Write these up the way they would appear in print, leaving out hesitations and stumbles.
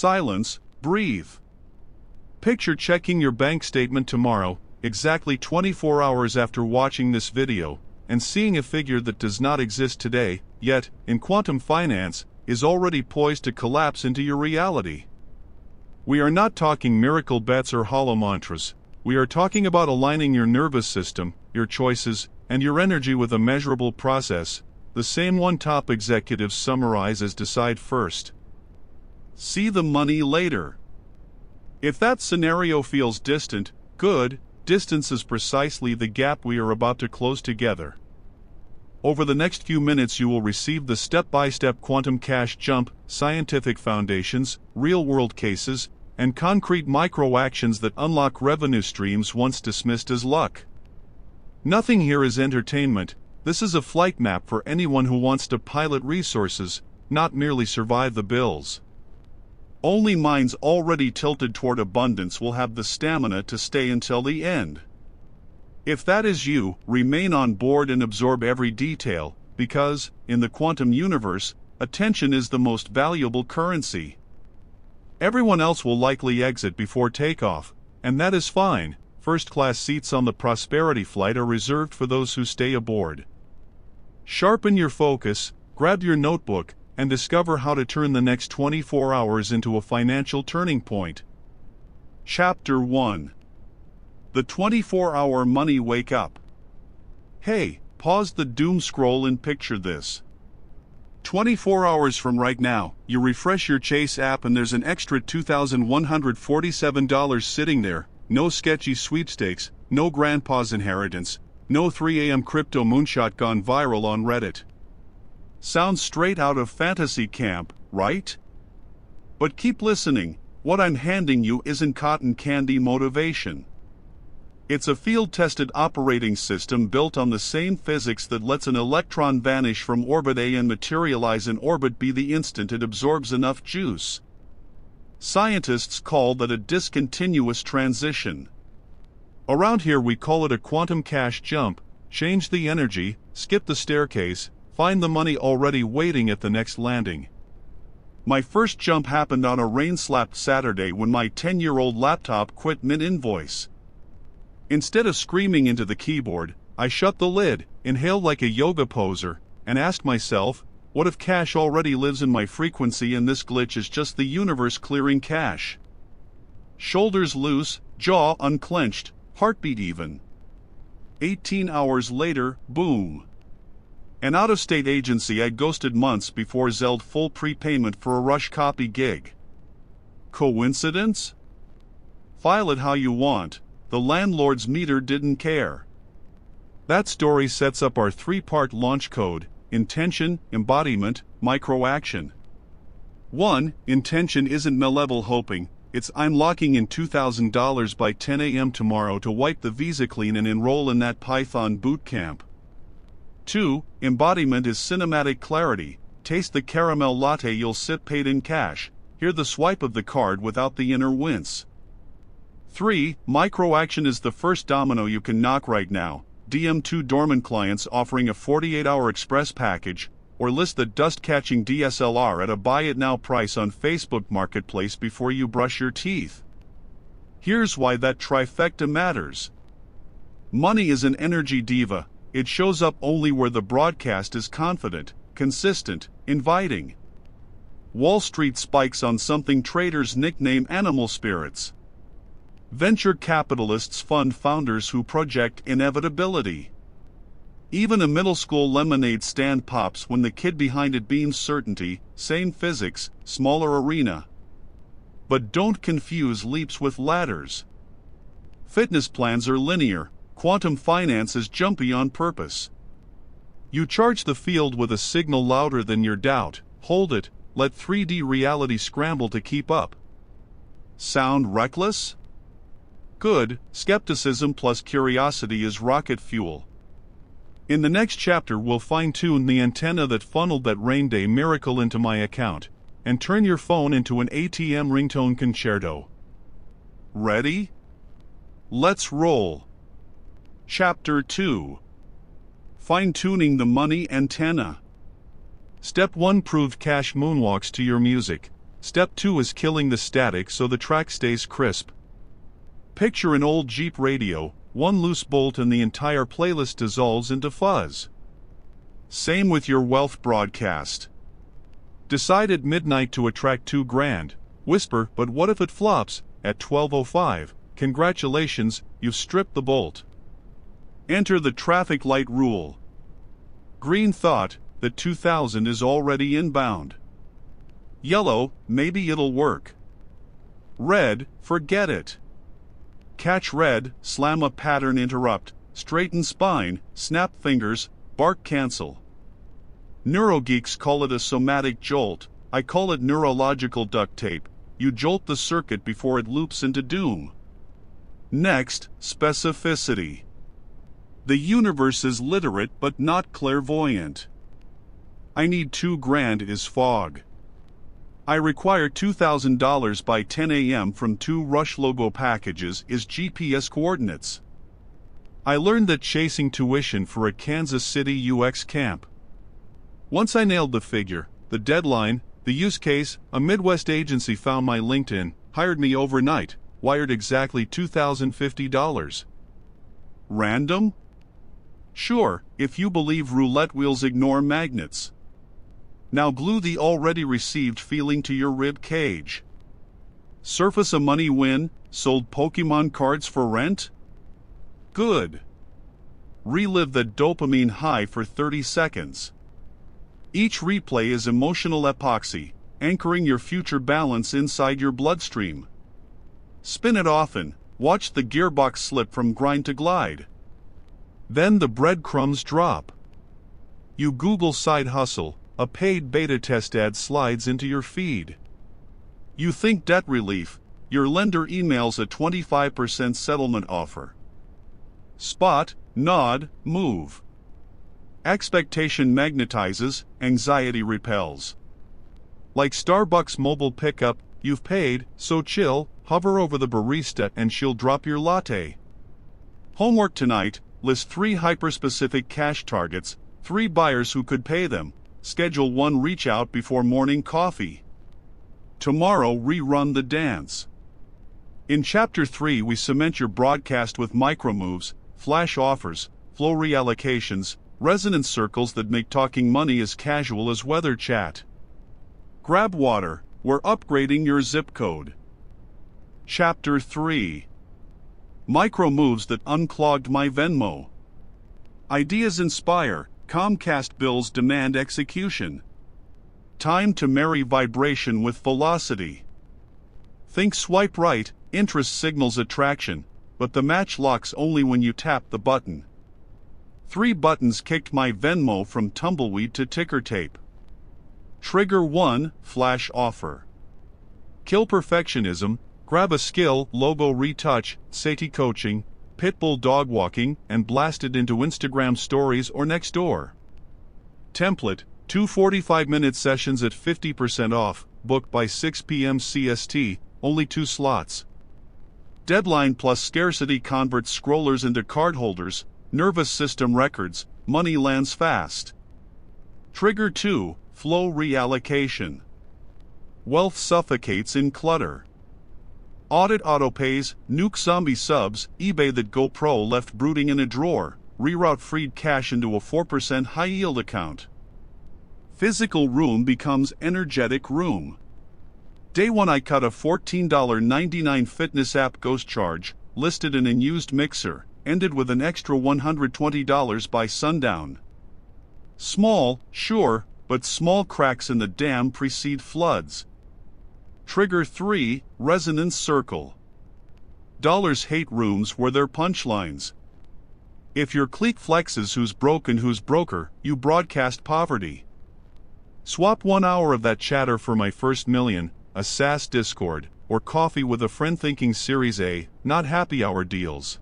silence, breathe. Picture checking your bank statement tomorrow, exactly 24 hours after watching this video, and seeing a figure that does not exist today, yet, in quantum finance, is already poised to collapse into your reality. We are not talking miracle bets or hollow mantras. We are talking about aligning your nervous system, your choices, and your energy with a measurable process, the same one top executives summarize as decide first. See the money later. If that scenario feels distant, good, distance is precisely the gap we are about to close together. Over the next few minutes you will receive the step-by-step quantum cash jump, scientific foundations, real-world cases, and concrete micro-actions that unlock revenue streams once dismissed as luck. Nothing here is entertainment. This is a flight map for anyone who wants to pilot resources, not merely survive the bills. Only minds already tilted toward abundance will have the stamina to stay until the end. If that is you, remain on board and absorb every detail, because, in the quantum universe, attention is the most valuable currency. Everyone else will likely exit before takeoff, and that is fine. First-class seats on the prosperity flight are reserved for those who stay aboard. Sharpen your focus, grab your notebook, and discover how to turn the next 24 hours into a financial turning point. Chapter 1. The 24-hour money wake up. Hey, pause the doom scroll and picture this. 24 hours from right now, you refresh your Chase app and there's an extra $2,147 sitting there. No sketchy sweepstakes, no grandpa's inheritance, no 3 a.m. crypto moonshot gone viral on Reddit. Sounds straight out of fantasy camp, right? But keep listening, what I'm handing you isn't cotton candy motivation. It's a field-tested operating system built on the same physics that lets an electron vanish from orbit A and materialize in orbit B the instant it absorbs enough juice. Scientists call that a discontinuous transition. Around here we call it a quantum cash jump. Change the energy, skip the staircase, find the money already waiting at the next landing. My first jump happened on a rain-slapped Saturday when my 10-year-old laptop quit mid-invoice. Instead of screaming into the keyboard, I shut the lid, inhaled like a yoga poser, and asked myself, what if cash already lives in my frequency and this glitch is just the universe clearing cash? Shoulders loose, jaw unclenched, heartbeat even. 18 hours later, boom. An out-of-state agency I'd ghosted months before zelled full prepayment for a rush copy gig. Coincidence? File it how you want. The landlord's meter didn't care. That story sets up our 3-part launch code: intention, embodiment, micro-action. 1. Intention isn't mid-level hoping, it's I'm locking in $2,000 by 10 a.m. tomorrow to wipe the visa clean and enroll in that Python bootcamp. 2. Embodiment is cinematic clarity. Taste the caramel latte you'll sip paid in cash. Hear the swipe of the card without the inner wince. 3. Micro-action is the first domino you can knock right now. DM 2 dormant clients offering a 48-hour express package, or list the dust-catching DSLR at a buy-it-now price on Facebook Marketplace before you brush your teeth. Here's why that trifecta matters. Money is an energy diva. It shows up only where the broadcast is confident, consistent, inviting. Wall Street spikes on something traders nickname animal spirits. Venture capitalists fund founders who project inevitability. Even a middle school lemonade stand pops when the kid behind it beams certainty, same physics, smaller arena. But don't confuse leaps with ladders. Fitness plans are linear, quantum finance is jumpy on purpose. You charge the field with a signal louder than your doubt, hold it, let 3D reality scramble to keep up. Sound reckless? Good, skepticism plus curiosity is rocket fuel. In the next chapter we'll fine-tune the antenna that funneled that rain day miracle into my account, and turn your phone into an ATM ringtone concerto. Ready? Let's roll. Chapter 2. Fine-tuning the money antenna. Step 1. Prove cash moonwalks to your music. Step 2 is killing the static so the track stays crisp. Picture an old Jeep radio, one loose bolt and the entire playlist dissolves into fuzz. Same with your wealth broadcast. Decide at midnight to attract $2,000, whisper, but what if it flops? At 12:05, congratulations, you've stripped the bolt. Enter the traffic light rule. Green thought, that 2000 is already inbound. Yellow, maybe it'll work. Red, forget it. Catch red, slam a pattern interrupt, straighten spine, snap fingers, bark cancel. Neurogeeks call it a somatic jolt, I call it neurological duct tape. You jolt the circuit before it loops into doom. Next, specificity. The universe is literate but not clairvoyant. I need $2,000 is fog. I require $2,000 by 10 a.m. from 2 Rush logo packages is GPS coordinates. I learned that chasing tuition for a Kansas City UX camp. Once I nailed the figure, the deadline, the use case, a Midwest agency found my LinkedIn, hired me overnight, wired exactly $2,050. Random? Sure, if you believe roulette wheels ignore magnets. Now glue the already received feeling to your rib cage. Surface a money win, sold Pokemon cards for rent? Good. Relive the dopamine high for 30 seconds. Each replay is emotional epoxy, anchoring your future balance inside your bloodstream. Spin it often, watch the gearbox slip from grind to glide. Then the breadcrumbs drop. You Google side hustle, a paid beta test ad slides into your feed. You think debt relief, your lender emails a 25% settlement offer. Spot, nod, move. Expectation magnetizes, anxiety repels. Like Starbucks mobile pickup, you've paid, so chill, hover over the barista and she'll drop your latte. Homework tonight, list 3 hyper-specific cash targets, 3 buyers who could pay them. Schedule 1 reach out before morning coffee. Tomorrow rerun the dance. In Chapter 3 we cement your broadcast with micro-moves, flash offers, flow reallocations, resonance circles that make talking money as casual as weather chat. Grab water, we're upgrading your zip code. Chapter 3. Micro-moves that unclogged my Venmo. Ideas inspire, Comcast bills demand execution. Time to marry vibration with velocity. Think swipe right, interest signals attraction, but the match locks only when you tap the button. 3 buttons kicked my Venmo from tumbleweed to ticker tape. Trigger 1, flash offer. Kill perfectionism, grab a skill, logo retouch, Sati coaching, pitbull dog walking, and blast it into Instagram stories or Nextdoor. Template, 2 45-minute sessions at 50% off, booked by 6 p.m. CST, only 2 slots. Deadline plus scarcity converts scrollers into cardholders, nervous system records, money lands fast. Trigger 2, flow reallocation. Wealth suffocates in clutter. Audit autopays, nuke zombie subs, eBay that GoPro left brooding in a drawer, reroute freed cash into a 4% high-yield account. Physical room becomes energetic room. Day 1 I cut a $14.99 fitness app ghost charge, listed an unused mixer, ended with an extra $120 by sundown. Small, sure, but small cracks in the dam precede floods. Trigger 3, resonance circle. Dollars hate rooms where they're punchlines. If your clique flexes who's broke and who's broker, you broadcast poverty. Swap 1 hour of that chatter for my first million, a SaaS Discord, or coffee with a friend thinking Series A, not happy hour deals.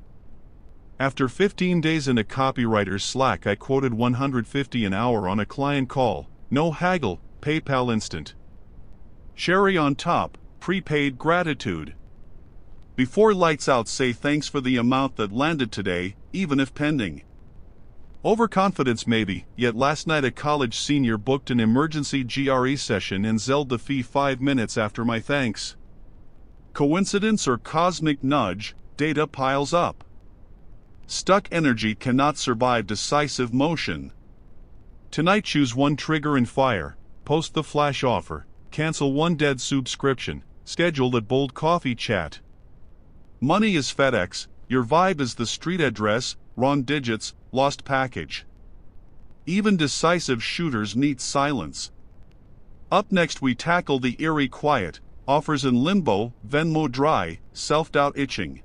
After 15 days in a copywriter's Slack I quoted $150 an hour on a client call, no haggle, PayPal instant. Cherry on top, prepaid gratitude. Before lights out say thanks for the amount that landed today, even if pending. Overconfidence maybe, yet last night a college senior booked an emergency GRE session and zelled the fee 5 minutes after my thanks. Coincidence or cosmic nudge, data piles up. Stuck energy cannot survive decisive motion. Tonight choose one trigger and fire, post the flash offer, cancel one dead subscription, schedule that bold coffee chat. Money is FedEx, your vibe is the street address, wrong digits, lost package. Even decisive shooters need silence. Up next we tackle the eerie quiet, offers in limbo, Venmo dry, self-doubt itching.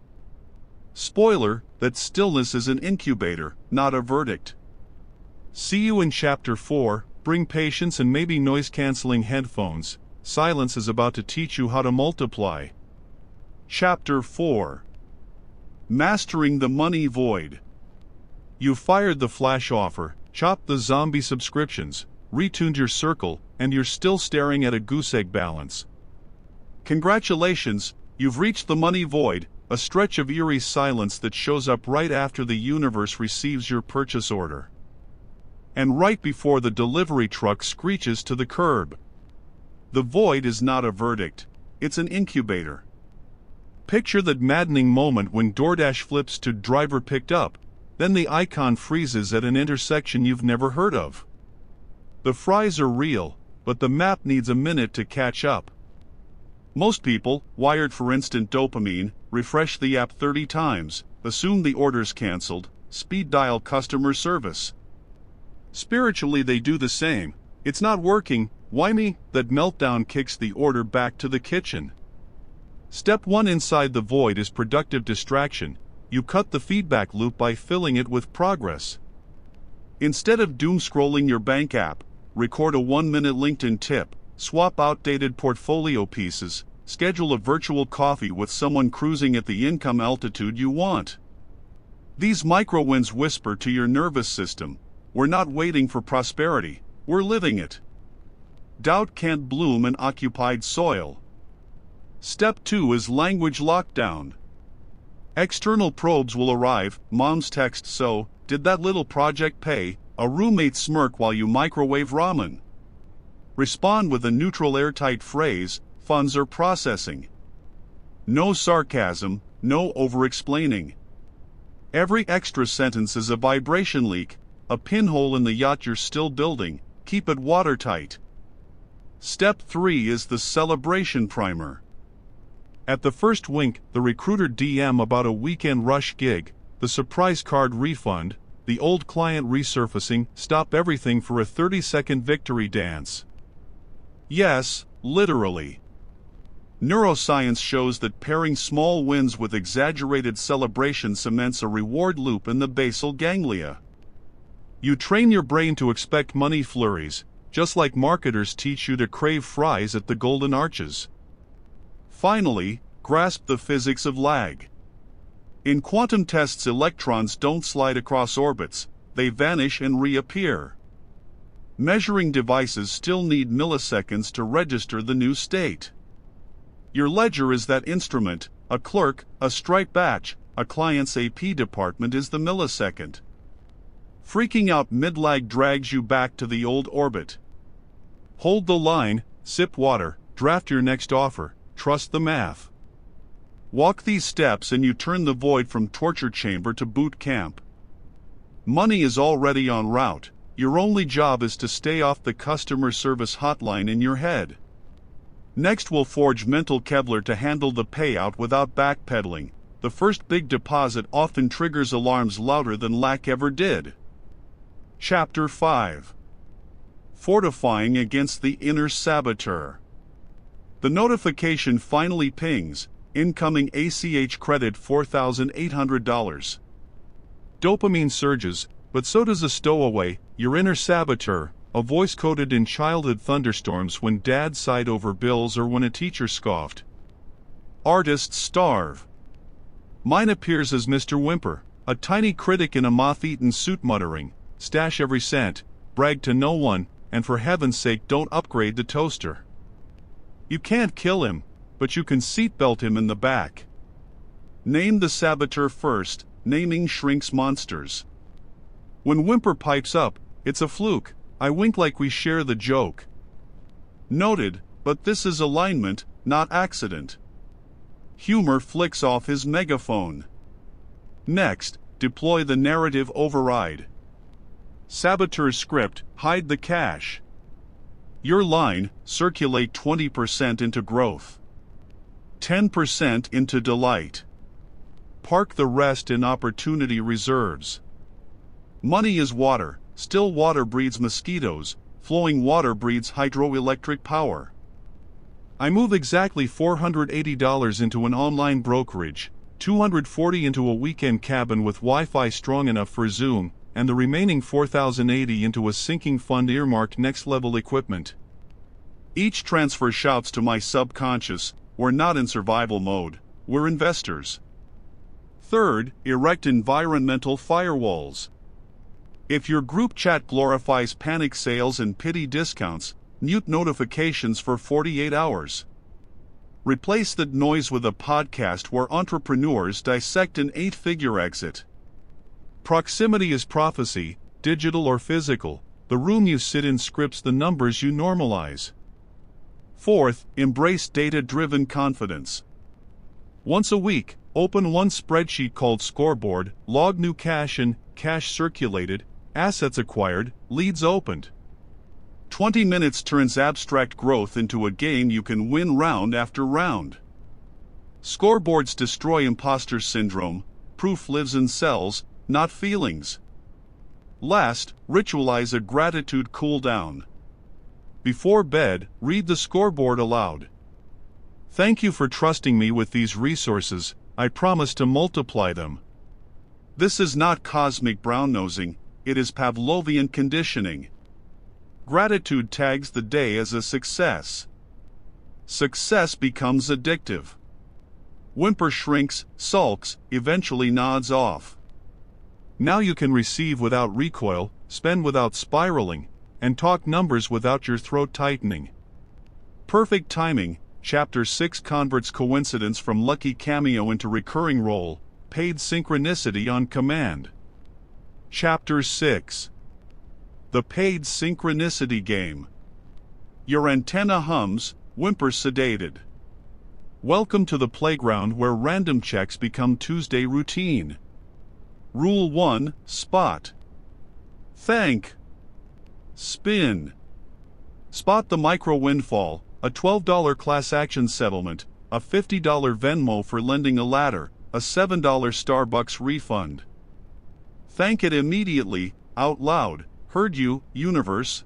Spoiler, that stillness is an incubator, not a verdict. See you in Chapter 4, bring patience and maybe noise-canceling headphones, silence is about to teach you how to multiply. Chapter 4. Mastering the Money Void. You fired the flash offer, chopped the zombie subscriptions, retuned your circle, and you're still staring at a goose egg balance. Congratulations, you've reached the money void, a stretch of eerie silence that shows up right after the universe receives your purchase order. And right before the delivery truck screeches to the curb. The void is not a verdict, it's an incubator. Picture that maddening moment when DoorDash flips to driver picked up, then the icon freezes at an intersection you've never heard of. The fries are real, but the map needs a minute to catch up. Most people, wired for instant dopamine, refresh the app 30 times, assume the order's cancelled, speed dial customer service. Spiritually they do the same. It's not working, why me? That meltdown kicks the order back to the kitchen. Step 1 inside the void is productive distraction. You cut the feedback loop by filling it with progress. Instead of doom scrolling your bank app, record a 1-minute LinkedIn tip, swap outdated portfolio pieces, schedule a virtual coffee with someone cruising at the income altitude you want. These micro-wins whisper to your nervous system, we're not waiting for prosperity, we're living it. Doubt can't bloom in occupied soil. Step 2 is language lockdown. External probes will arrive, mom's text so, did that little project pay, a roommate smirk while you microwave ramen. Respond with a neutral airtight phrase, funds are processing. No sarcasm, no over-explaining. Every extra sentence is a vibration leak, a pinhole in the yacht you're still building, keep it watertight. Step 3 is the celebration primer. At the first wink, the recruiter DM about a weekend rush gig, the surprise card refund, the old client resurfacing, stop everything for a 30-second victory dance. Yes, literally. Neuroscience shows that pairing small wins with exaggerated celebration cements a reward loop in the basal ganglia. You train your brain to expect money flurries, just like marketers teach you to crave fries at the Golden Arches. Finally, grasp the physics of lag. In quantum tests, electrons don't slide across orbits, they vanish and reappear. Measuring devices still need milliseconds to register the new state. Your ledger is that instrument, a clerk, a Stripe batch, a client's AP department is the millisecond. Freaking out mid-lag drags you back to the old orbit. Hold the line, sip water, draft your next offer, trust the math. Walk these steps and you turn the void from torture chamber to boot camp. Money is already en route, your only job is to stay off the customer service hotline in your head. Next we'll forge mental Kevlar to handle the payout without backpedaling. The first big deposit often triggers alarms louder than lack ever did. Chapter 5. Fortifying against the inner saboteur. The notification finally pings, incoming ACH credit $4,800. Dopamine surges, but so does a stowaway, your inner saboteur, a voice coded in childhood thunderstorms when dad sighed over bills or when a teacher scoffed. Artists starve. Mine appears as Mr. Whimper, a tiny critic in a moth-eaten suit muttering, stash every cent, brag to no one, and for heaven's sake don't upgrade the toaster. You can't kill him, but you can seatbelt him in the back. Name the saboteur first, naming shrinks monsters. When Whimper pipes up, it's a fluke, I wink like we share the joke. Noted, but this is alignment, not accident. Humor flicks off his megaphone. Next, deploy the narrative override. Saboteur script, hide the cash. Your line, circulate 20% into growth. 10% into delight. Park the rest in opportunity reserves. Money is water, still water breeds mosquitoes, flowing water breeds hydroelectric power. I move exactly $480 into an online brokerage, $240 into a weekend cabin with Wi-Fi strong enough for Zoom, and the remaining $4,080 into a sinking fund earmarked next-level equipment. Each transfer shouts to my subconscious, we're not in survival mode, we're investors. Third, erect environmental firewalls. If your group chat glorifies panic sales and pity discounts, mute notifications for 48 hours. Replace that noise with a podcast where entrepreneurs dissect an 8-figure exit. Proximity is prophecy, digital or physical. The room you sit in scripts the numbers you normalize. Fourth, embrace data-driven confidence. Once a week, open one spreadsheet called Scoreboard, log new cash in, cash circulated, assets acquired, leads opened. 20 minutes turns abstract growth into a game you can win round after round. Scoreboards destroy imposter syndrome. Proof lives in cells, not feelings. Last, ritualize a gratitude cooldown. Before bed, read the scoreboard aloud. Thank you for trusting me with these resources, I promise to multiply them. This is not cosmic brown-nosing, it is Pavlovian conditioning. Gratitude tags the day as a success. Success becomes addictive. Whimper shrinks, sulks, eventually nods off. Now you can receive without recoil, spend without spiraling, and talk numbers without your throat tightening. Perfect timing. Chapter 6 converts coincidence from lucky cameo into recurring role, paid synchronicity on command. Chapter 6. The paid synchronicity game. Your antenna hums, Whimper sedated. Welcome to the playground where random checks become Tuesday routine. Rule 1, spot. Thank. Spin. Spot the micro windfall, a $12 class action settlement, a $50 Venmo for lending a ladder, a $7 Starbucks refund. Thank it immediately, out loud. Heard you, universe.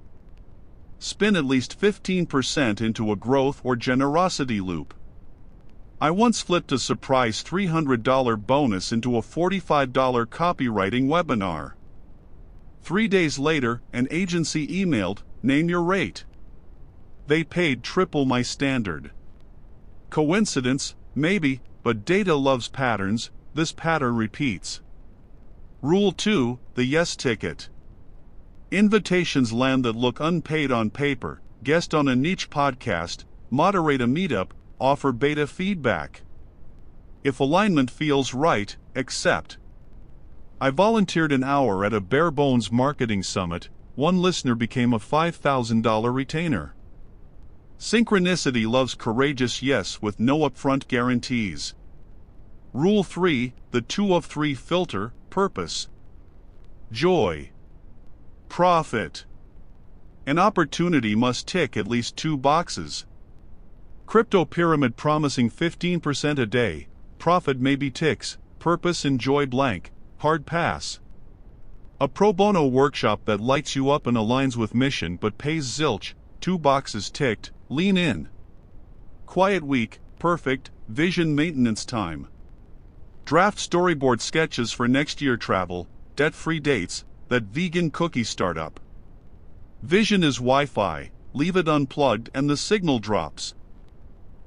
Spin at least 15% into a growth or generosity loop. I once flipped a surprise $300 bonus into a $45 copywriting webinar. 3 days later, an agency emailed, name your rate. They paid triple my standard. Coincidence? Maybe, but data loves patterns, this pattern repeats. Rule 2, the yes ticket. Invitations land that look unpaid on paper, guest on a niche podcast, moderate a meetup, offer beta feedback. If alignment feels right, accept. I volunteered an hour at a bare-bones marketing summit. One listener became a $5,000 retainer. Synchronicity loves courageous yes with no upfront guarantees. Rule 3, the 2 of 3 filter, purpose. Joy. Profit. An opportunity must tick at least 2 boxes. Crypto pyramid promising 15% a day, profit maybe ticks, purpose and joy blank, hard pass. A pro bono workshop that lights you up and aligns with mission but pays zilch, 2 boxes ticked, lean in. Quiet week, perfect, vision maintenance time. Draft storyboard sketches for next year travel, debt-free dates, that vegan cookie startup. Vision is Wi-Fi, leave it unplugged and the signal drops.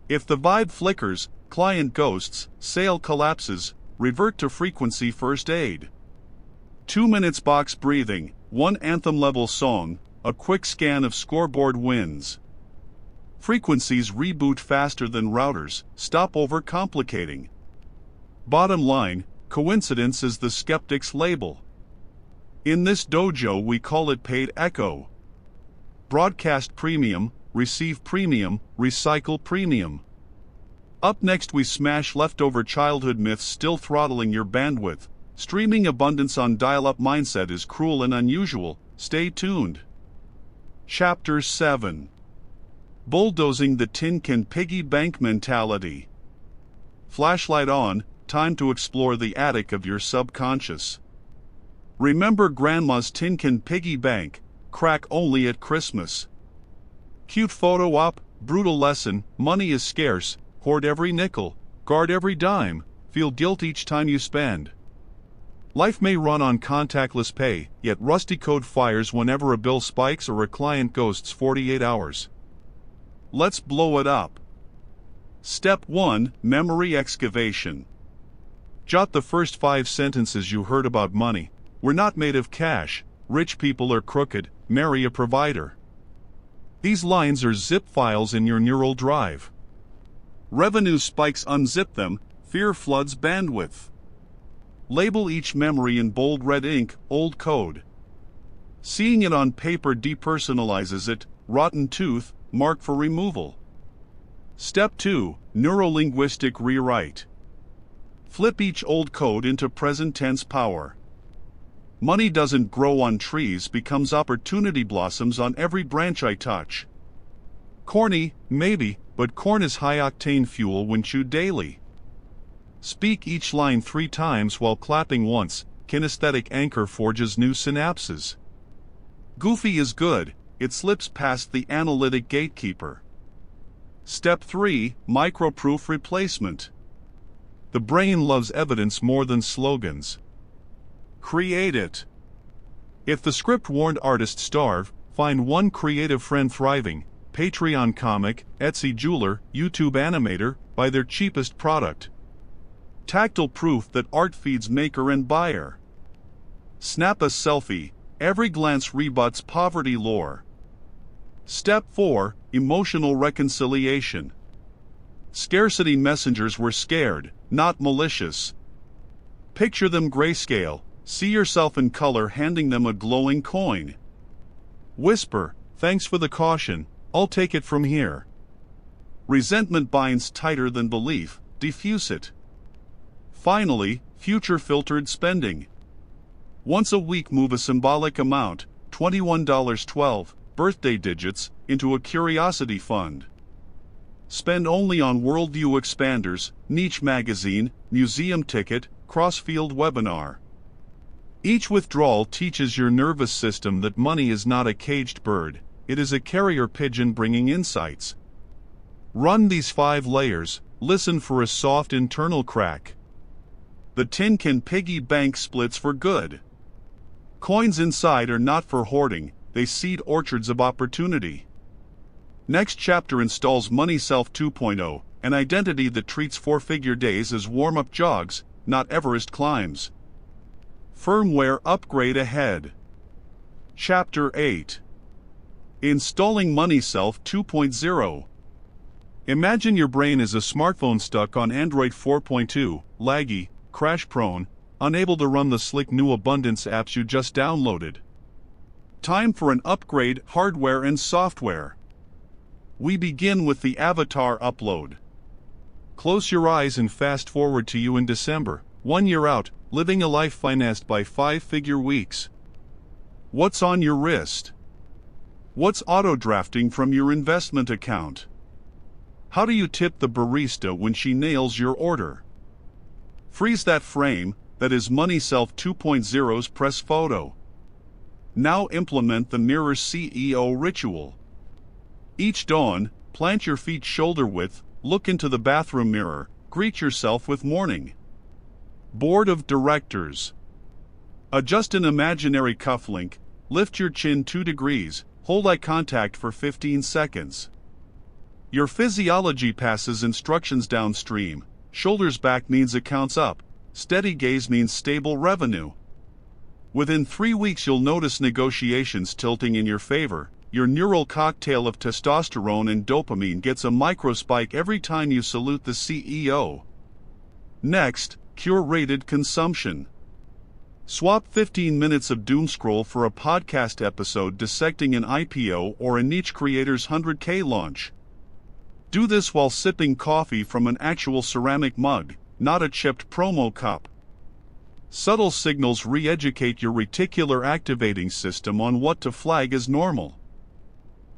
If the vibe flickers, client ghosts, sale collapses, revert to frequency first aid. 2 minutes box breathing, 1 anthem level song, a quick scan of scoreboard wins. Frequencies reboot faster than routers, stop overcomplicating. Bottom line, coincidence is the skeptic's label. In this dojo we call it paid echo. Broadcast premium, receive premium, recycle premium. Up next we smash leftover childhood myths still throttling your bandwidth. Streaming abundance on dial-up mindset is cruel and unusual. Stay tuned. Chapter 7. Bulldozing the tin can piggy bank mentality. Flashlight on, time to explore the attic of your subconscious. Remember Grandma's tin can piggy bank, crack only at Christmas. Cute photo op, brutal lesson, money is scarce, hoard every nickel, guard every dime, feel guilt each time you spend. Life may run on contactless pay, yet rusty code fires whenever a bill spikes or a client ghosts 48 hours. Let's blow it up. Step 1. Memory excavation. Jot the first 5 sentences you heard about money. We're not made of cash, rich people are crooked, marry a provider. These lines are zip files in your neural drive. Revenue spikes unzip them, fear floods bandwidth. Label each memory in bold red ink, old code. Seeing it on paper depersonalizes it, rotten tooth, mark for removal. Step 2. Neurolinguistic rewrite. Flip each old code into present tense power. Money doesn't grow on trees, becomes opportunity blossoms on every branch I touch. Corny, maybe, but corn is high-octane fuel when chewed daily. Speak each line 3 times while clapping once, kinesthetic anchor forges new synapses. Goofy is good, it slips past the analytic gatekeeper. Step 3. Microproof replacement. The brain loves evidence more than slogans. Create it. If the script warned artists starve, find one creative friend thriving, Patreon comic, Etsy jeweler, YouTube animator, buy their cheapest product. Tactile proof that art feeds maker and buyer. Snap a selfie, every glance rebuts poverty lore. Step 4. Emotional reconciliation. Scarcity messengers were scared, not malicious. Picture them grayscale, see yourself in color handing them a glowing coin. Whisper, thanks for the caution, I'll take it from here. Resentment binds tighter than belief, diffuse it. Finally, future-filtered spending. Once a week move a symbolic amount, $21.12, birthday digits, into a curiosity fund. Spend only on worldview expanders, niche magazine, museum ticket, cross-field webinar. Each withdrawal teaches your nervous system that money is not a caged bird, it is a carrier pigeon bringing insights. Run these 5 layers, listen for a soft internal crack. The tin can piggy bank splits for good. Coins inside are not for hoarding, they seed orchards of opportunity. Next chapter installs Money Self 2.0, an identity that treats 4-figure days as warm-up jogs, not Everest climbs. Firmware upgrade ahead. Chapter 8. Installing Money Self 2.0. Imagine your brain is a smartphone stuck on Android 4.2, laggy, crash-prone, unable to run the slick new abundance apps you just downloaded. Time for an upgrade, hardware and software. We begin with the avatar upload. Close your eyes and fast forward to you in December, 1 year out, living a life financed by 5-figure weeks. What's on your wrist? What's auto-drafting from your investment account? How do you tip the barista when she nails your order? Freeze that frame, that is Money Self 2.0's press photo. Now implement the mirror CEO ritual. Each dawn, plant your feet shoulder width, look into the bathroom mirror, greet yourself with morning. Board of Directors. Adjust an imaginary cufflink, lift your chin 2 degrees, hold eye contact for 15 seconds. Your physiology passes instructions downstream. Shoulders back means accounts up. Steady gaze means stable revenue. Within 3 weeks you'll notice negotiations tilting in your favor. Your neural cocktail of testosterone and dopamine gets a microspike every time you salute the CEO. Next, curated consumption. Swap 15 minutes of doomscroll for a podcast episode dissecting an IPO or a niche creator's 100K launch. Do this while sipping coffee from an actual ceramic mug, not a chipped promo cup. Subtle signals re-educate your reticular activating system on what to flag as normal.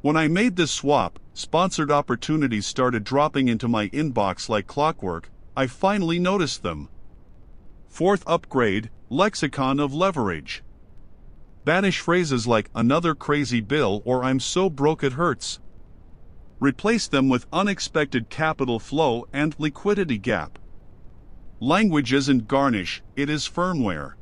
When I made this swap, sponsored opportunities started dropping into my inbox like clockwork. I finally noticed them. Fourth upgrade, lexicon of leverage. Banish phrases like another crazy bill or I'm so broke it hurts. Replace them with unexpected capital flow and liquidity gap. Language isn't garnish, it is firmware.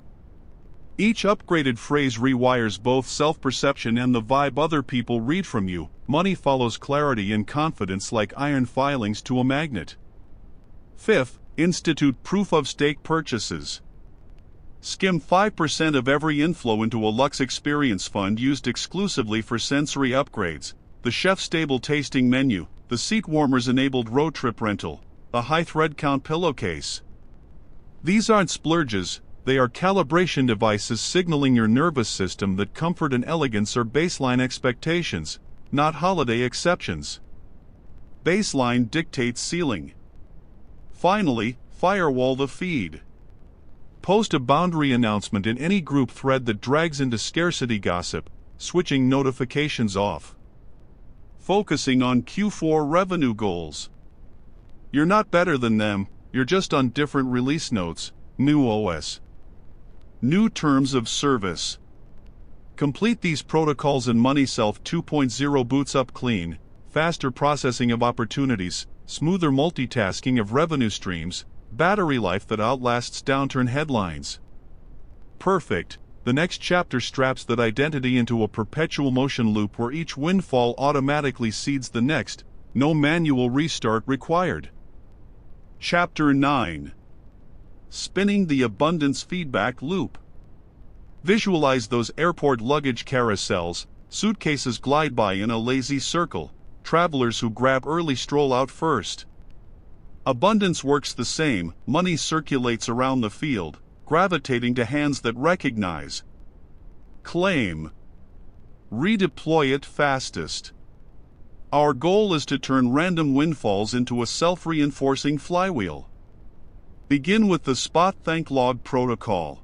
Each upgraded phrase rewires both self-perception and the vibe other people read from you. Money follows clarity and confidence like iron filings to a magnet. Fifth, institute proof-of-stake purchases. Skim 5% of every inflow into a Lux Experience fund used exclusively for sensory upgrades, the chef's stable tasting menu, the seat warmers enabled road trip rental, a high thread count pillowcase. These aren't splurges, they are calibration devices signaling your nervous system that comfort and elegance are baseline expectations, not holiday exceptions. Baseline dictates ceiling. Finally, firewall the feed. Post a boundary announcement in any group thread that drags into scarcity gossip, switching notifications off. Focusing on Q4 revenue goals. You're not better than them, you're just on different release notes. New OS. New terms of service. Complete these protocols and MoneySelf 2.0 boots up clean, faster processing of opportunities, smoother multitasking of revenue streams, battery life that outlasts downturn headlines. Perfect. The next chapter straps that identity into a perpetual motion loop where each windfall automatically seeds the next, no manual restart required. Chapter 9. Spinning the abundance feedback loop. Visualize those airport luggage carousels, suitcases glide by in a lazy circle, travelers who grab early stroll out first. Abundance works the same, money circulates around the field, gravitating to hands that recognize. Claim. Redeploy it fastest. Our goal is to turn random windfalls into a self-reinforcing flywheel. Begin with the spot thank log protocol.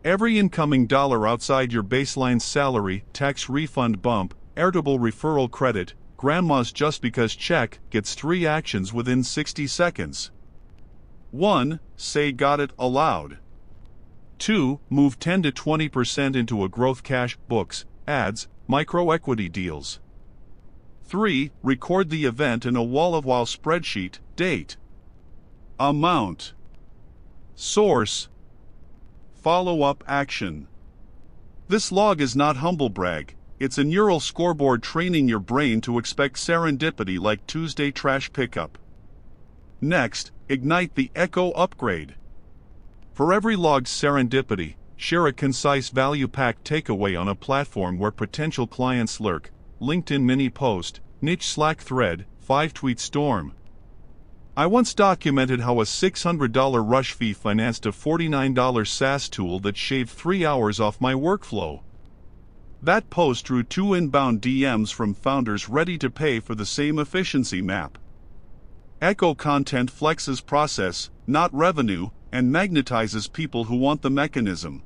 Every incoming dollar outside your baseline salary, tax refund bump, heritable referral credit, grandma's just because check gets 3 actions within 60 seconds. 1. Say got it aloud. 2. Move 10 to 20% into a growth cash, books, ads, micro-equity deals. 3. Record the event in a wall-of-wow spreadsheet, date, amount, source, follow-up action. This log is not humble brag, it's a neural scoreboard training your brain to expect serendipity like Tuesday trash pickup. Next, ignite the Echo upgrade. For every logged serendipity, share a concise value-packed takeaway on a platform where potential clients lurk. LinkedIn mini post, niche Slack thread, 5-tweet storm. I once documented how a $600 rush fee financed a $49 SaaS tool that shaved 3 hours off my workflow. That post drew 2 inbound DMs from founders ready to pay for the same efficiency map. Echo content flexes process, not revenue, and magnetizes people who want the mechanism.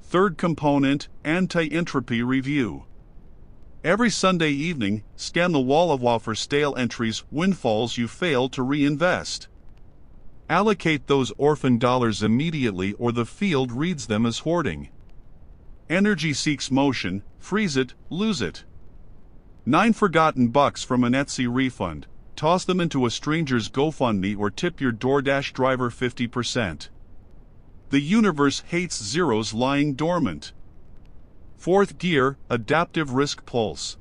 Third component, anti-entropy review. Every Sunday evening, scan the wall of wow for stale entries, windfalls you failed to reinvest. Allocate those orphan dollars immediately or the field reads them as hoarding. Energy seeks motion, freeze it, lose it. 9 forgotten bucks from an Etsy refund, toss them into a stranger's GoFundMe or tip your DoorDash driver 50%. The universe hates zeros lying dormant. Fourth gear, adaptive risk pulse.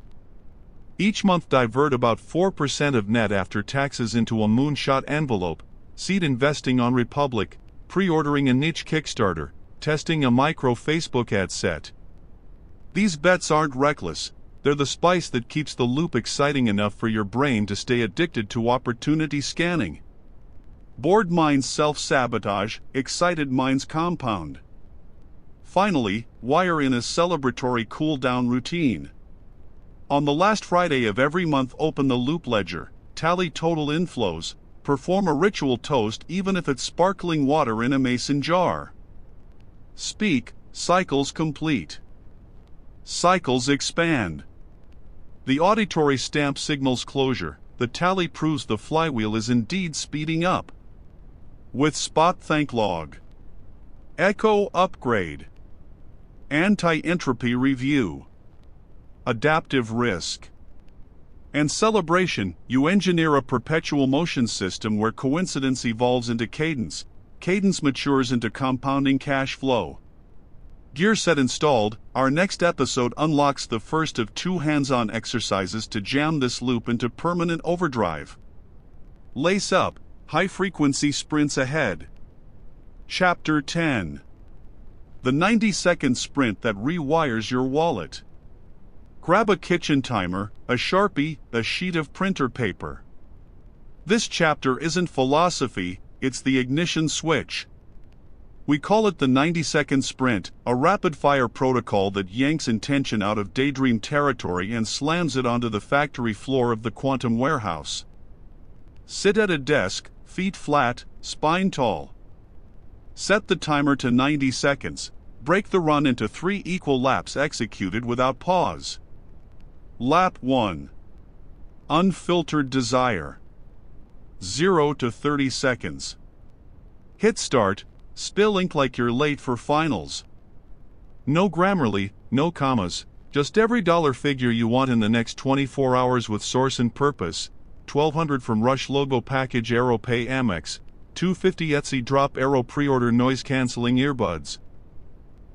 Each month divert about 4% of net after taxes into a moonshot envelope, seed investing on Republic, pre-ordering a niche Kickstarter, testing a micro Facebook ad set. These bets aren't reckless, they're the spice that keeps the loop exciting enough for your brain to stay addicted to opportunity scanning. Bored minds self-sabotage, excited minds compound. Finally, wire in a celebratory cool-down routine. On the last Friday of every month, open the Loop ledger, tally total inflows, perform a ritual toast even if it's sparkling water in a mason jar. Speak, cycles complete. Cycles expand. The auditory stamp signals closure, the tally proves the flywheel is indeed speeding up. With Spot Thank Log. Echo Upgrade. Anti-entropy Review. Adaptive Risk. And Celebration, you engineer a perpetual motion system where coincidence evolves into cadence, cadence matures into compounding cash flow. Gear set installed, our next episode unlocks the first of 2 hands-on exercises to jam this loop into permanent overdrive. Lace up, high-frequency sprints ahead. Chapter 10. The 90-second sprint that rewires your wallet. Grab a kitchen timer, a Sharpie, a sheet of printer paper. This chapter isn't philosophy, it's the ignition switch. We call it the 90-second sprint, a rapid-fire protocol that yanks intention out of daydream territory and slams it onto the factory floor of the quantum warehouse. Sit at a desk, feet flat, spine tall. Set the timer to 90 seconds. Break the run into 3 equal laps executed without pause. Lap 1. Unfiltered desire. 0 to 30 seconds. Hit start. Spill ink like you're late for finals. No Grammarly, no commas, just every dollar figure you want in the next 24 hours with source and purpose. $1,200 from Rush Logo Package Aero Pay Amex, $250 Etsy Drop Aero Pre-Order Noise Cancelling Earbuds.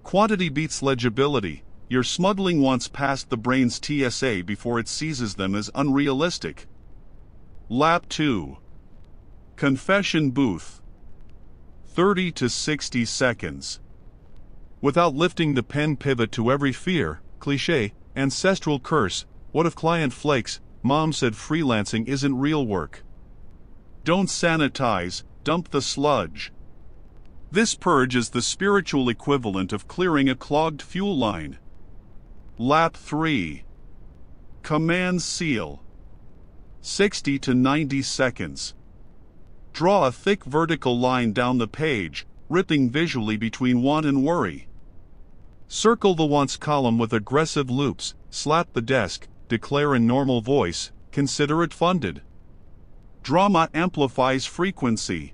Quantity beats legibility. Your smuggling wants past the brain's TSA before it seizes them as unrealistic. Lap 2. Confession Booth. 30 to 60 seconds. Without lifting the pen, pivot to every fear, cliché, ancestral curse. What if client flakes? Mom said freelancing isn't real work. Don't sanitize, dump the sludge. This purge is the spiritual equivalent of clearing a clogged fuel line. Lap 3. Command Seal. 60 to 90 seconds. Draw a thick vertical line down the page, ripping visually between want and worry. Circle the wants column with aggressive loops, slap the desk, declare in normal voice, consider it funded. Drama amplifies frequency.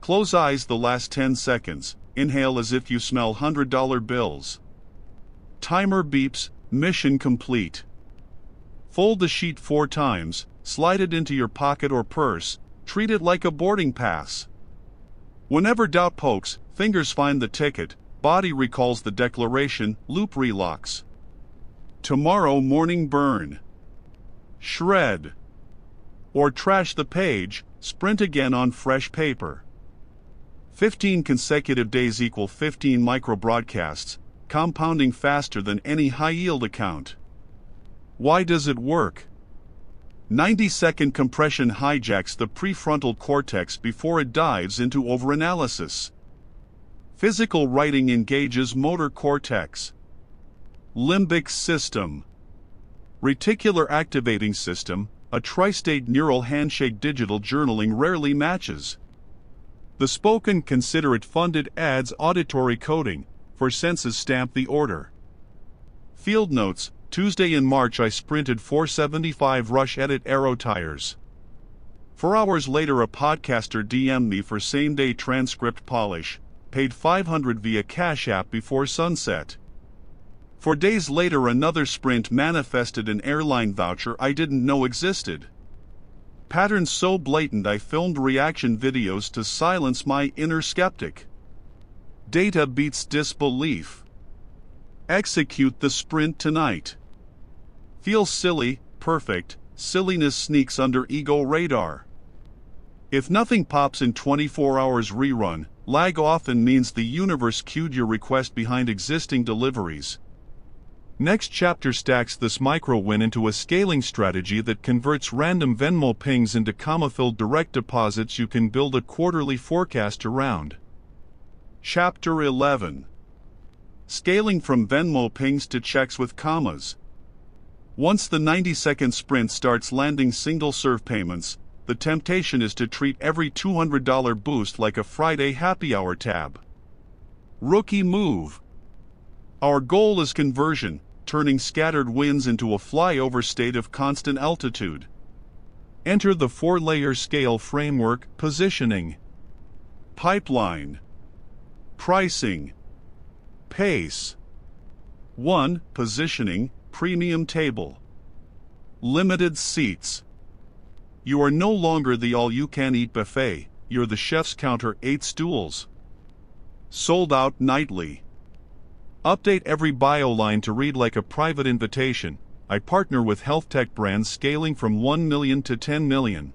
Close eyes the last 10 seconds, inhale as if you smell $100 bills. Timer beeps, mission complete. Fold the sheet 4 times, slide it into your pocket or purse, treat it like a boarding pass. Whenever doubt pokes, fingers find the ticket, body recalls the declaration, loop relocks. Tomorrow morning burn. Shred. Or trash the page, sprint again on fresh paper. 15 consecutive days equal 15 micro-broadcasts, compounding faster than any high-yield account. Why does it work? 90-second compression hijacks the prefrontal cortex before it dives into overanalysis. Physical writing engages motor cortex. Limbic system. Reticular activating system, a tri-state neural handshake. Digital journaling rarely matches. The spoken consider it funded adds auditory coding, for senses stamp the order. Field notes. Tuesday in March I sprinted 475 Rush Edit Aero tires. 4 hours later a podcaster DM'd me for same-day transcript polish, paid $500 via Cash App before sunset. 4 days later another sprint manifested an airline voucher I didn't know existed. Patterns so blatant I filmed reaction videos to silence my inner skeptic. Data beats disbelief. Execute the sprint tonight. Feel silly, perfect, silliness sneaks under ego radar. If nothing pops in 24 hours rerun, lag often means the universe queued your request behind existing deliveries. Next chapter stacks this micro win into a scaling strategy that converts random Venmo pings into comma-filled direct deposits you can build a quarterly forecast around. Chapter 11. Scaling from Venmo pings to checks with commas. Once the 90-second sprint starts landing single-serve payments, the temptation is to treat every $200 boost like a Friday happy hour tab. Rookie move. Our goal is conversion, turning scattered wins into a flyover state of constant altitude. Enter the 4-layer scale framework. Positioning, pipeline, pricing, pace. 1. Positioning, premium table. Limited seats. You are no longer the all-you-can-eat buffet, you're the chef's counter. 8 stools. Sold out nightly. Update every bio line to read like a private invitation. I partner with health tech brands scaling from 1 million to 10 million.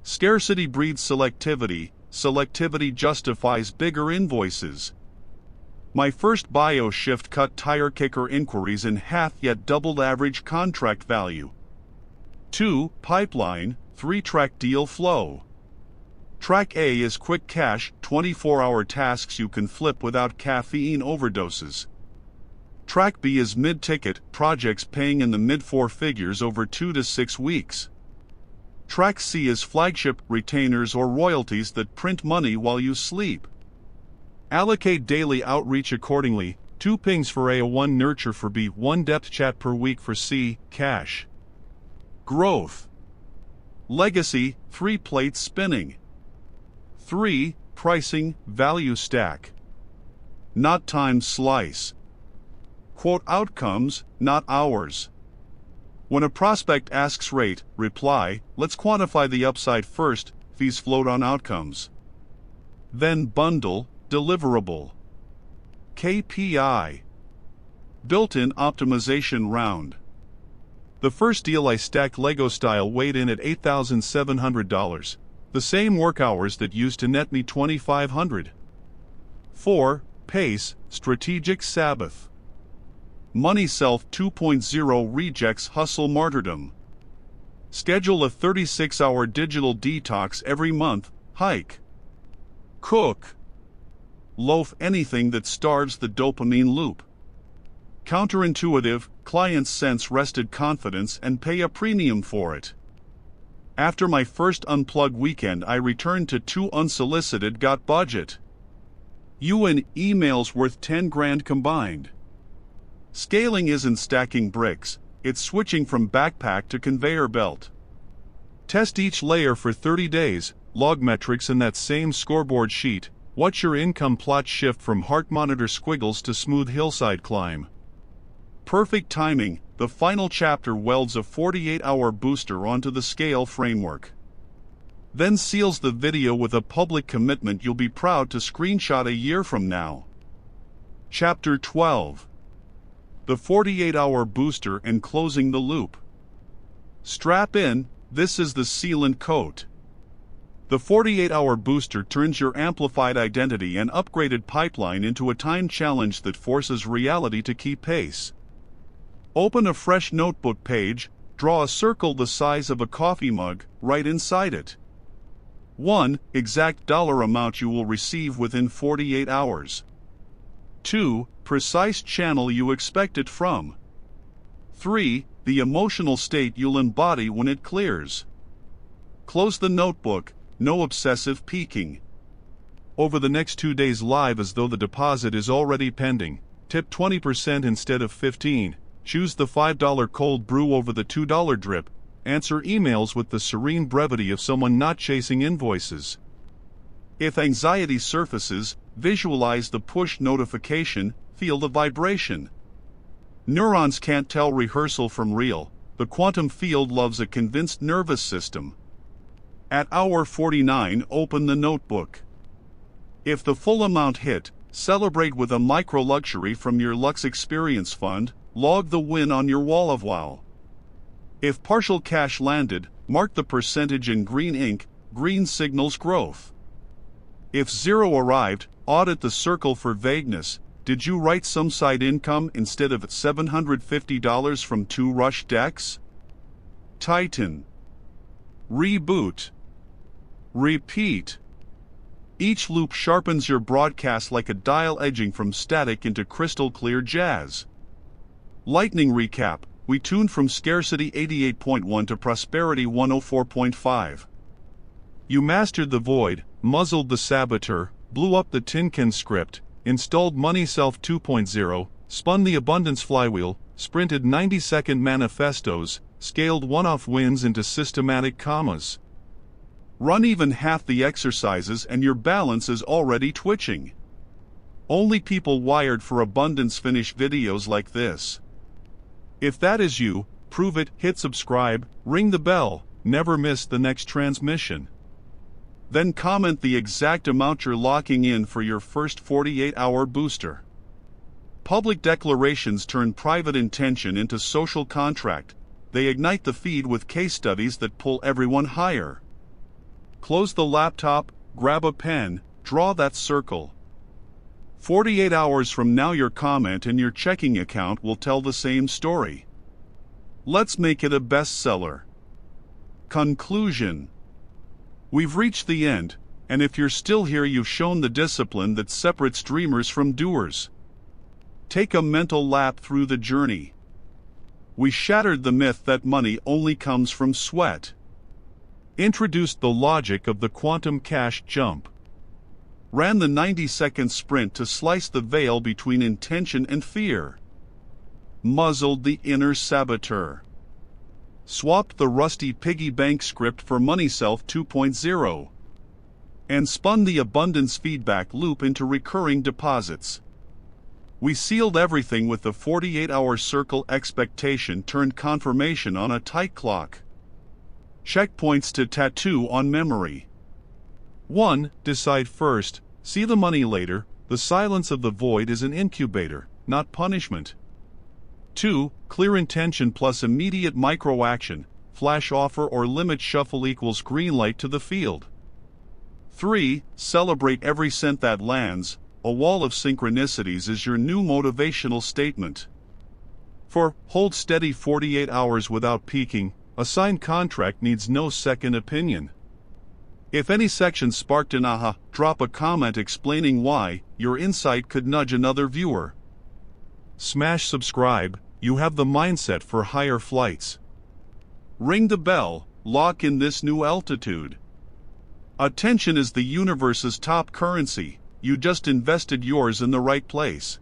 Scarcity breeds selectivity, selectivity justifies bigger invoices. My first bio shift cut tire kicker inquiries in half yet doubled average contract value. 2. Pipeline, 3-track deal flow. Track A is quick cash, 24-hour tasks you can flip without caffeine overdoses. Track B is mid-ticket, projects paying in the mid-4 figures over 2 to 6 weeks. Track C is flagship, retainers or royalties that print money while you sleep. Allocate daily outreach accordingly, 2 pings for A, 1 nurture for B, 1 depth chat per week for C, cash. Growth. Legacy, 3 plates spinning. 3. Pricing, value stack. Not time slice. Quote outcomes, not hours. When a prospect asks rate, reply, let's quantify the upside first, fees float on outcomes. Then bundle, deliverable. KPI. Built-in optimization round. The first deal I stacked Lego style weighed in at $8,700, the same work hours that used to net me $2,500. 4. Pace, strategic Sabbath. Money Self 2.0 rejects hustle martyrdom. Schedule a 36-hour digital detox every month, hike. Cook. Loaf anything that starves the dopamine loop. Counterintuitive, clients sense rested confidence and pay a premium for it. After my first unplug weekend, I returned to 2 unsolicited got budget. You and emails worth 10 grand combined. Scaling isn't stacking bricks, it's switching from backpack to conveyor belt. Test each layer for 30 days, log metrics in that same scoreboard sheet, watch your income plot shift from heart monitor squiggles to smooth hillside climb. Perfect timing, the final chapter welds a 48-hour booster onto the scale framework. Then seals the video with a public commitment you'll be proud to screenshot a year from now. Chapter 12. The 48-hour booster and closing the loop. Strap in, this is the sealant coat. The 48-hour booster turns your amplified identity and upgraded pipeline into a time challenge that forces reality to keep pace. Open a fresh notebook page, draw a circle the size of a coffee mug, write inside it. 1. Exact dollar amount you will receive within 48 hours. 2. Precise channel you expect it from. 3. The emotional state you'll embody when it clears. Close the notebook, no obsessive peeking. Over the next 2 days live as though the deposit is already pending, tip 20% instead of 15%. Choose the $5 cold brew over the $2 drip. Answer emails with the serene brevity of someone not chasing invoices. If anxiety surfaces, visualize the push notification, feel the vibration. Neurons can't tell rehearsal from real. The quantum field loves a convinced nervous system. At hour 49, open the notebook. If the full amount hit, celebrate with a micro-luxury from your Lux Experience Fund. Log the win on your wall of wow. If partial cash landed, mark the percentage in green ink, green signals growth. If 0 arrived, audit the circle for vagueness. Did you write some side income instead of $750 from 2 rush decks? Titan. Reboot. Repeat. Each loop sharpens your broadcast like a dial edging from static into crystal clear jazz. Lightning recap: we tuned from scarcity 88.1 to prosperity 104.5. You mastered the void, muzzled the saboteur, blew up the tin can script, installed Money Self 2.0, spun the abundance flywheel, sprinted 90-second manifestos, scaled one-off wins into systematic commas. Run even half the exercises and your balance is already twitching. Only people wired for abundance finish videos like this. If that is you, prove it, hit subscribe, ring the bell, never miss the next transmission. Then comment the exact amount you're locking in for your first 48-hour booster. Public declarations turn private intention into social contract. They ignite the feed with case studies that pull everyone higher. Close the laptop, grab a pen, draw that circle. 48 hours from now your comment in your checking account will tell the same story. Let's make it a bestseller. Conclusion. We've reached the end, and if you're still here you've shown the discipline that separates dreamers from doers. Take a mental lap through the journey. We shattered the myth that money only comes from sweat. Introduced the logic of the quantum cash jump. Ran the 90-second sprint to slice the veil between intention and fear. Muzzled the inner saboteur. Swapped the rusty piggy bank script for Money Self 2.0. And spun the abundance feedback loop into recurring deposits. We sealed everything with the 48-hour circle. Expectation turned confirmation on a tight clock. Checkpoints to tattoo on memory. 1. Decide first, see the money later. The silence of the void is an incubator, not punishment. 2. Clear intention plus immediate micro-action. Flash offer or limit shuffle equals green light to the field. 3. Celebrate every cent that lands. A wall of synchronicities is your new motivational statement. 4. Hold steady 48 hours without peaking. A signed contract needs no second opinion. If any section sparked an aha, drop a comment explaining why. Your insight could nudge another viewer. Smash subscribe, you have the mindset for higher flights. Ring the bell, lock in this new altitude. Attention is the universe's top currency. You just invested yours in the right place.